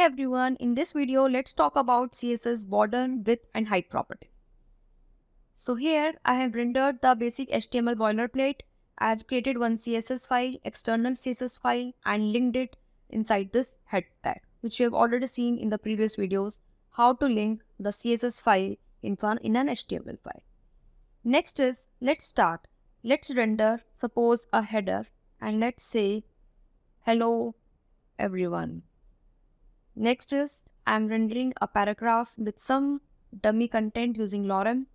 everyone, in this video let's talk about CSS border, width and height property. So here I have rendered the basic HTML boilerplate. I have created one CSS file, external CSS file, and linked it inside this head tag, which we have already seen in the previous videos, how to link the CSS file in an HTML file. Next is, let's start. Let's render, suppose a header, and let's say, hello everyone. Next is, I'm rendering a paragraph with some dummy content using lorem,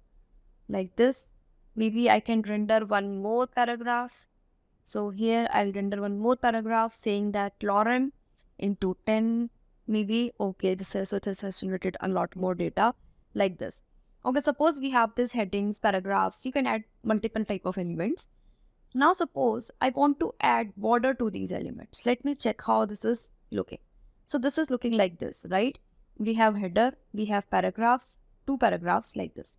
like this. Maybe I can render one more paragraph. So here I'll render one more paragraph saying that lorem into 10, maybe. Okay, this has generated a lot more data, like this. Okay, suppose we have these headings, paragraphs. You can add multiple type of elements. Now suppose I want to add border to these elements. Let me check how this is looking. So this is looking like this, right? We have header, we have paragraphs, two paragraphs like this.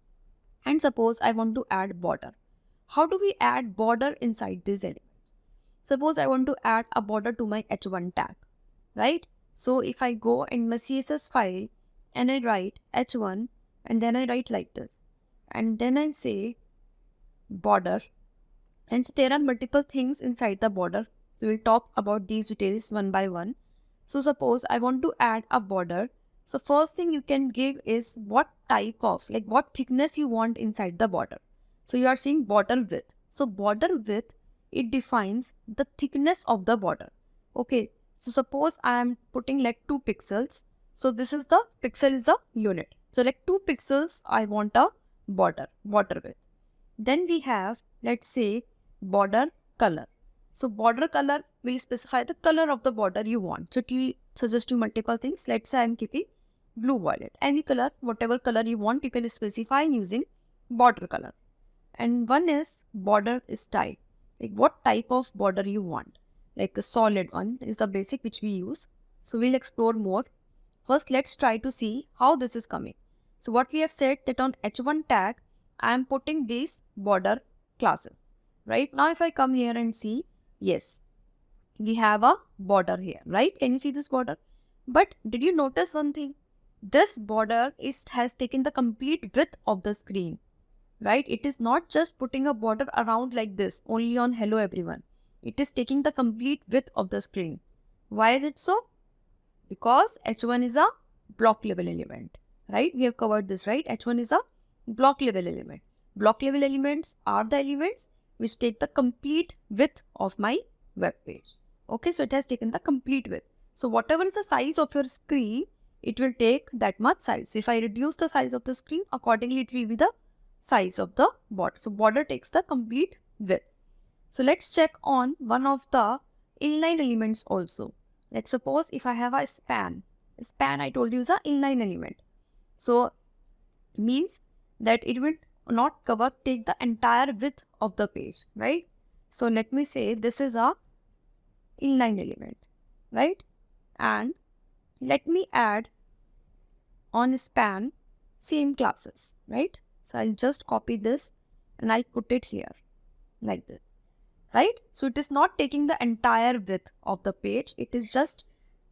And suppose I want to add border. How do we add border inside these elements? Suppose I want to add a border to my h1 tag, right? So if I go in my CSS file and I write h1 and then I write like this, and then I say border, and so there are multiple things inside the border. So we'll talk about these details one by one. So suppose I want to add a border. So first thing you can give is what type of, like what thickness you want inside the border. So you are saying border width. So border width, it defines the thickness of the border. Okay. So suppose I am putting like 2 pixels. So this is the pixel is the unit. So like 2 pixels, I want a border width. Then we have, let's say, border color. So border color will specify the color of the border you want. So it will suggest you multiple things. Let's say I'm keeping blue violet. Any color, whatever color you want, you can specify using border color. And one is border style. Like what type of border you want. Like the solid one is the basic which we use. So we'll explore more. First, let's try to see how this is coming. So what we have said that on h1 tag, I am putting these border classes. Right now, if I come here and see, yes, we have a border here, right? Can you see this border? But did you notice one thing? This border has taken the complete width of the screen, right? It is not just putting a border around like this, only on hello everyone. It is taking the complete width of the screen. Why is it so? Because h1 is a block level element, right? We have covered this, right? h1 is a block level element. Block level elements are the elements which take the complete width of my web page. Okay, so it has taken the complete width. So whatever is the size of your screen, it will take that much size. So if I reduce the size of the screen, accordingly it will be the size of the border. So border takes the complete width. So let's check on one of the inline elements also. Let's suppose if I have a span. Span I told you is an inline element. So means that it will not take the entire width of the page, right? So let me say this is a inline element, right? And let me add on span same classes, right? So I'll just copy this and I'll put it here like this, right? So it is not taking the entire width of the page. It is just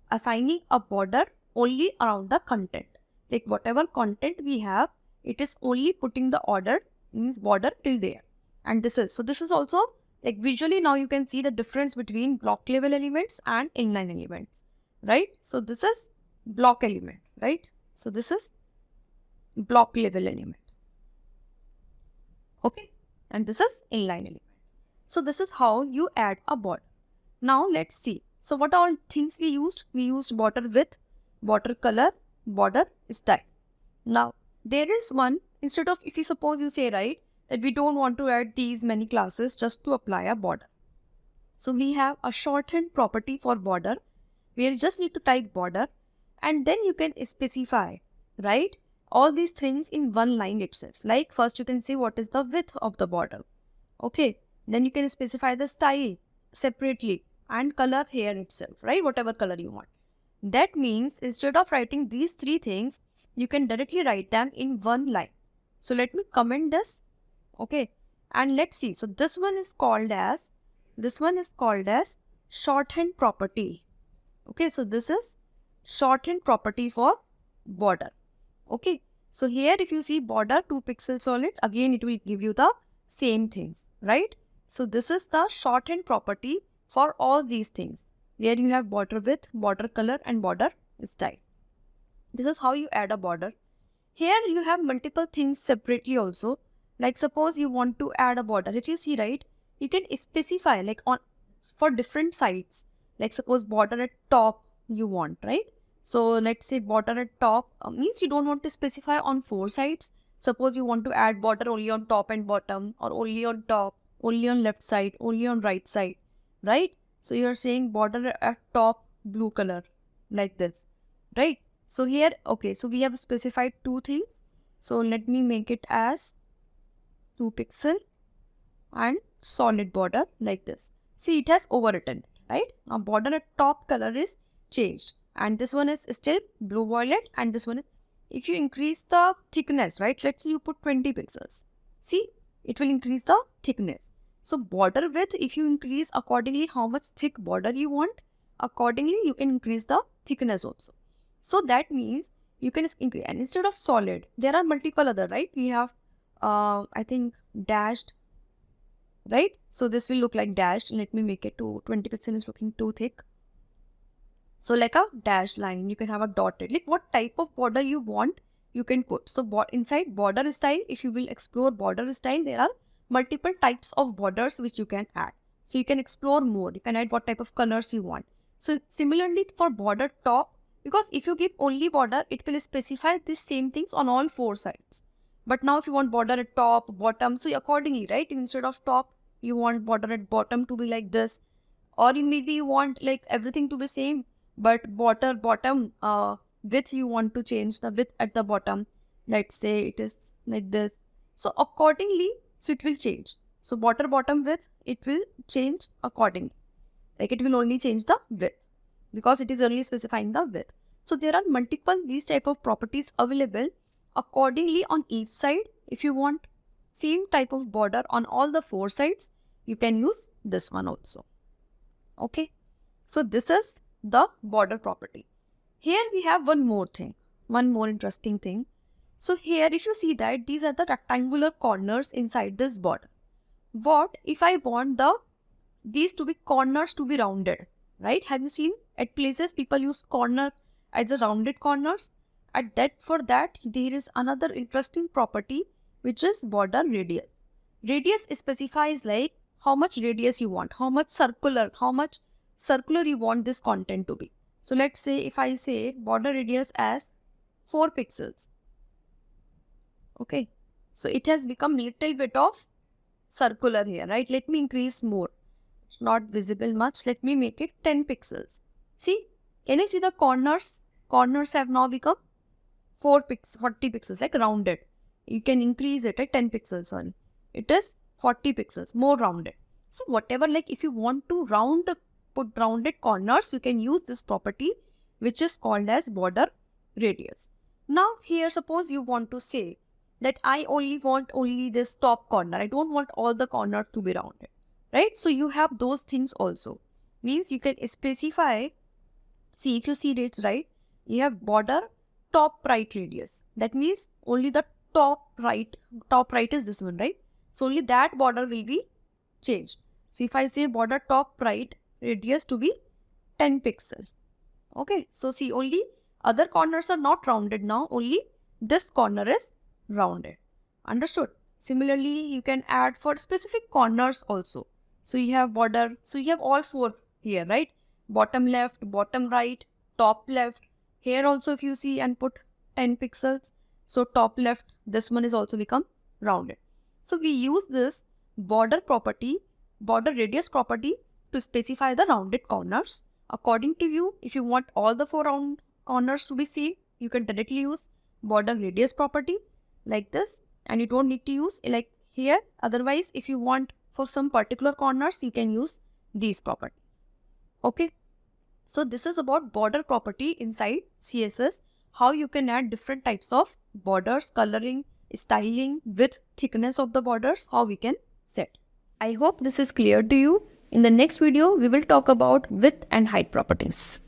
assigning a border only around the content. Like whatever content we have, it is only putting the means border till there. And this is also like visually now you can see the difference between block level elements and inline elements, right? So this is block element, right? So this is block level element. Okay. And this is inline element. So this is how you add a border. Now let's see. So what all things we used? We used border width, border color, border style. Now there is one, instead of, if you suppose you say, right, that we don't want to add these many classes just to apply a border. So we have a shorthand property for border where you just need to type border and then you can specify, right, all these things in one line itself. Like first you can say what is the width of the border. Okay. Then you can specify the style separately and color here itself, right? Whatever color you want. That means instead of writing these 3 things, you can directly write them in one line. So let me comment this. Okay. And let's see. So this one is called as shorthand property. Okay. So this is shorthand property for border. Okay, so here if you see border 2 pixels solid, again it will give you the same things, right? So this is the shorthand property for all these things, where you have border width, border color and border style. This is how you add a border. Here you have multiple things separately also. Like suppose you want to add a border. If you see, right, you can specify like on for different sides. Like suppose border at top you want, right? So let's say border at top means you don't want to specify on 4 sides. Suppose you want to add border only on top and bottom, or only on top, only on left side, only on right side, right? So you're saying border at top blue color like this, right? So here, okay, so we have specified 2 things. So let me make it as 2 pixel and solid border like this. See, it has overwritten, right? Now border at top color is changed, and this one is still blue violet, and this one is, if you increase the thickness, right? Let's say you put 20 pixels. See, it will increase the thickness. So border width, if you increase accordingly how much thick border you want, accordingly you can increase the thickness also. So that means you can increase, and instead of solid, there are multiple other, right? We have, I think dashed, right? So this will look like dashed. Let me make it to 20 pixel is looking too thick. So like a dashed line, you can have a dotted, like what type of border you want, you can put. So inside border style, if you will explore border style, there are multiple types of borders which you can add. So you can explore more, you can add what type of colors you want. So similarly for border top, because if you give only border, it will specify the same things on all 4 sides. But now if you want border at top, bottom, so accordingly, right? Instead of top, you want border at bottom to be like this. Or maybe you want like everything to be same, but bottom width, you want to change the width at the bottom. Let's say it is like this. So accordingly, so it will change. So bottom width, it will change accordingly. Like it will only change the width, because it is only specifying the width. So there are multiple these type of properties available accordingly on each side. If you want same type of border on all the 4 sides, you can use this one also. Okay, so this is the border property. Here we have one more thing, one more interesting thing. So here if you see that these are the rectangular corners inside this border. What if I want these to be corners to be rounded, right? Have you seen at places people use corner as a rounded corners? For that there is another interesting property, which is border radius. Radius specifies like how much radius you want, how much circular you want this content to be. So let's say if I say border radius as 4 pixels. Okay, so it has become little bit of circular here, right? Let me increase more. It's not visible much. Let me make it 10 pixels. See, can you see the corners? Corners have now become 40 pixels, like rounded. You can increase it at 10 pixels only. It is 40 pixels, more rounded. So whatever, like if you want to put rounded corners, you can use this property, which is called as border radius. Now here, suppose you want to say that I only want this top corner. I don't want all the corners to be rounded, right? So you have those things also. Means you can specify, see if you see it right, you have border top right radius. That means only the top right is this one, right? So only that border will be changed. So if I say border top right radius to be 10 pixel. Okay, so see only other corners are not rounded now, only this corner is rounded. Understood? Similarly, you can add for specific corners also. So you have border, so you have all 4 here, right? Bottom left, bottom right, top left. Here also if you see and put 10 pixels, so top left, this one is also become rounded. So we use this border property, border radius property to specify the rounded corners. According to you, if you want all the 4 round corners to be same, you can directly use border radius property like this, and you don't need to use like here. Otherwise, if you want for some particular corners, you can use these properties. Okay, so this is about border property inside CSS, how you can add different types of borders, coloring, styling, width, thickness of the borders, how we can set. I hope this is clear to you. In the next video, we will talk about width and height properties.